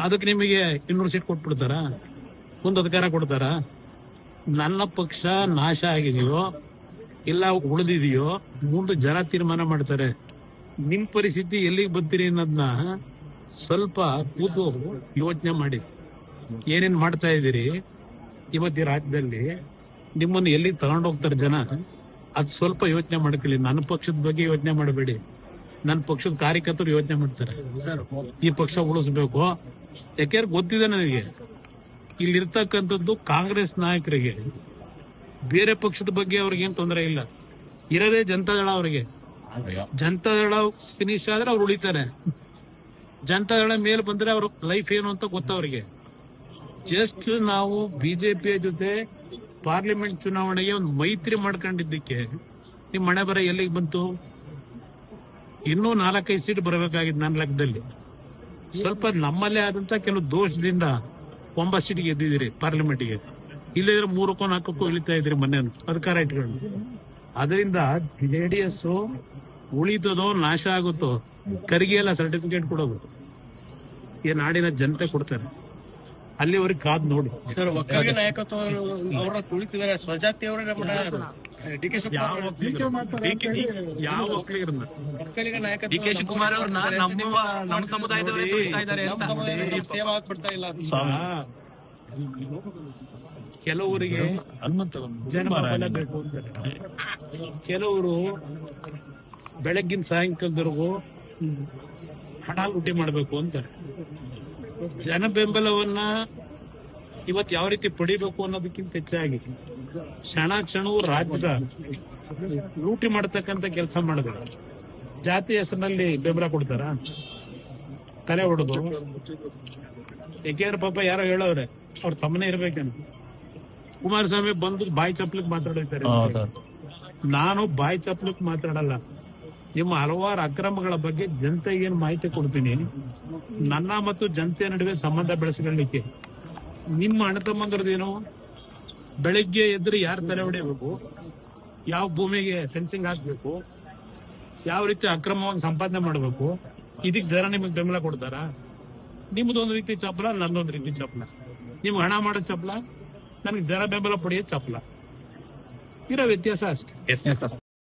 ಅದಕ್ಕೆ ನಿಮಗೆ 200 ಸೀಟ್ ಕೊಟ್ಬಿಡ್ತಾರ? ಒಂದು ಅಧಿಕಾರ ಕೊಡ್ತಾರ? ನನ್ನ ಪಕ್ಷ ನಾಶ ಆಗಿದೆಯೋ ಇಲ್ಲ ಉಳಿದಿದೆಯೋ ಮುಂದೆ ಜನ ತೀರ್ಮಾನ ಮಾಡ್ತಾರೆ. ನಿಮ್ ಪರಿಸ್ಥಿತಿ ಎಲ್ಲಿಗೆ ಬರ್ತೀರಿ ಅನ್ನೋದನ್ನ ಸ್ವಲ್ಪ ಕೂತು ಯೋಚನೆ ಮಾಡಿ. ಏನೇನ್ ಮಾಡ್ತಾ ಇದ್ದೀರಿ ಇವತ್ತಿ ರಾಜ್ಯದಲ್ಲಿ, ನಿಮ್ಮನ್ನು ಎಲ್ಲಿಗೆ ತಗೊಂಡೋಗ್ತಾರೆ ಜನ, ಅದ್ ಸ್ವಲ್ಪ ಯೋಚನೆ ಮಾಡ್ಕೊಳ್ಳಿ. ನನ್ನ ಪಕ್ಷದ ಬಗ್ಗೆ ಯೋಚನೆ ಮಾಡಬೇಡಿ. ನನ್ನ ಪಕ್ಷದ ಕಾರ್ಯಕರ್ತರು ಯೋಚನೆ ಮಾಡ್ತಾರೆ. ಈ ಪಕ್ಷ ಉಳಿಸ್ಬೇಕು. ಯಾಕೆಂದ್ರೆ ಗೊತ್ತಿದೆ ನನಗೆ, ಇಲ್ಲಿರ್ತಕ್ಕಂಥದ್ದು ಕಾಂಗ್ರೆಸ್ ನಾಯಕರಿಗೆ ಬೇರೆ ಪಕ್ಷದ ಬಗ್ಗೆ ಅವ್ರಿಗೇನು ತೊಂದರೆ ಇಲ್ಲ. ಇರೋದೇ ಜನತಾದಳ. ಅವರಿಗೆ ಜನತಾದಳ ಫಿನಿಶ್ ಆದ್ರೆ ಅವ್ರು ಉಳಿತಾರೆ. ಜನತಾದಳ ಮೇಲೆ ಬಂದ್ರೆ ಅವ್ರ ಲೈಫ್ ಏನು ಅಂತ ಗೊತ್ತವ್ರಿಗೆ. ಜಸ್ಟ್ ನಾವು ಬಿಜೆಪಿಯ ಜೊತೆ ಪಾರ್ಲಿಮೆಂಟ್ ಚುನಾವಣೆಗೆ ಒಂದು ಮೈತ್ರಿ ಮಾಡ್ಕೊಂಡಿದ್ದಕ್ಕೆ ನಿಮ್ ಮನೆ ಬರ ಎಲ್ಲಿಗೆ ಬಂತು? ಇನ್ನೂ 4-5 ಸೀಟ್ ಬರಬೇಕಾಗಿದ್ದು ನನ್ನ ಲೆಕ್ಕದಲ್ಲಿ. ಸ್ವಲ್ಪ ನಮ್ಮಲ್ಲೇ ಆದಂತ ಕೆಲವು ದೋಷದಿಂದ 9 ಸೀಟ್ಗೆ ಗೆದ್ದಿದ್ದೀರಿ ಪಾರ್ಲಿಮೆಂಟ್ಗೆ. ಇಲ್ಲದ್ರೆ 3-4 ಇಳಿತಾ ಇದ್ರಿ ಮೊನ್ನೆ ಅಧಿಕಾರ ಇಟ್ಕೊಂಡು. ಅದರಿಂದ JDS ಉಳಿತದೋ ನಾಶ ಆಗುತ್ತೋ ಕರಿಗೆ ಎಲ್ಲ ಸರ್ಟಿಫಿಕೇಟ್ ಕೊಡೋದು ಈ ನಾಡಿನ ಜನತೆ ಕೊಡ್ತಾರೆ. ಅಲ್ಲಿವರೆಗೆ ಕಾದ್ ನೋಡಿ. ಸರ್, ಒಕ್ಕಲಿಗ ನಾಯಕತ್ವ ಅವರ ಕುಳಿತಿದ್ದಾರೆ. ಸ್ವಜಾತಿಯವರ ಯಾವ ಒಕ್ಕಲಿಗರನ್ನ? ಒಕ್ಕಲಿಗ ನಾಯಕತ್ವ ಡಿ ಕೆ ಶಿವಕುಮಾರ್ ಅವ್ರನ್ನ ನಮ್ಮ ಸಮುದಾಯದವರೇ ತುಳಿತಾ ಇದ್ದಾರೆ ಅಂತ ಸೇವಾ ಆಗ್ಬಿಡ್ತಾ ಇಲ್ಲ. ಕೆಲವರಿಗೆ ಜನಬಲ ಬೇಕು ಅಂತಾರೆ. ಕೆಲವರು ಬೆಳಗ್ಗಿನ ಸಾಯಂಕಾಲದವರೆಗೂ ಹಣ ಲೂಟಿ ಮಾಡಬೇಕು ಅಂತಾರೆ. ಜನ ಬೆಂಬಲವನ್ನ ಇವತ್ತು ಯಾವ ರೀತಿ ಪಡಿಬೇಕು ಅನ್ನೋದಕ್ಕಿಂತ ಹೆಚ್ಚಾಗಿ ಕ್ಷಣವು ರಾಜ್ಯದ ಲೂಟಿ ಮಾಡತಕ್ಕಂತ ಕೆಲಸ ಮಾಡಿದ್ರು. ಜಾತಿ ಹೆಸರಿನಲ್ಲಿ ಬೆಂಬಲ ಕೊಡ್ತಾರ? ತಲೆ ಹೊಡೆದು. ಯಾಕೆಂದ್ರೆ ಪಾಪ ಯಾರೋ ಹೇಳೋರೆ ಅವ್ರ ತಮ್ಮನೇ ಇರ್ಬೇಕೇನು. ಕುಮಾರಸ್ವಾಮಿ ಬಂದು ಬಾಯಿ ಚಪ್ಲಕ್ ಮಾತಾಡಿದ್ದಾರೆ. ನಾನು ಬಾಯಿ ಚಪ್ಲಕ್ ಮಾತಾಡಲ್ಲ. ನಿಮ್ಮ ಹಲವಾರು ಅಕ್ರಮಗಳ ಬಗ್ಗೆ ಜನತೆಗೆ ಏನು ಮಾಹಿತಿ ಕೊಡ್ತೀನಿ. ನನ್ನ ಮತ್ತು ಜನತೆ ನಡುವೆ ಸಂಬಂಧ ಬೆಳೆಸ್ಕೊಳ್ಳಿಕ್ಕೆ ನಿಮ್ಮ ಅಣ್ಣ ತಮ್ಮಂದ್ರದೇನು? ಬೆಳಿಗ್ಗೆ ಎದ್ರೆ ಯಾರು ತಲೆ ಹೊಡೆಯಬೇಕು, ಯಾವ ಭೂಮಿಗೆ ಫೆನ್ಸಿಂಗ್ ಹಾಕ್ಬೇಕು, ಯಾವ ರೀತಿ ಅಕ್ರಮವನ್ನು ಸಂಪಾದನೆ ಮಾಡಬೇಕು, ಇದಕ್ಕೆ ಜನ ನಿಮಗೆ ಬೆಂಬಲ ಕೊಡ್ತಾರ? ನಿಮ್ದೊಂದು ರೀತಿ ಚಪ್ಪಲ, ನನ್ನೊಂದು ರೀತಿ ಚಪ್ಪಲ. ನಿಮ್ಗೆ ಹಣ ಮಾಡೋ ಚಪ್ಪಲ, ನನಗೆ ಜನ ಬೆಂಬಲ ಪಡೆಯೋ ಚಪ್ಪಲ. ಇರೋ ವ್ಯತ್ಯಾಸ ಅಷ್ಟೇ.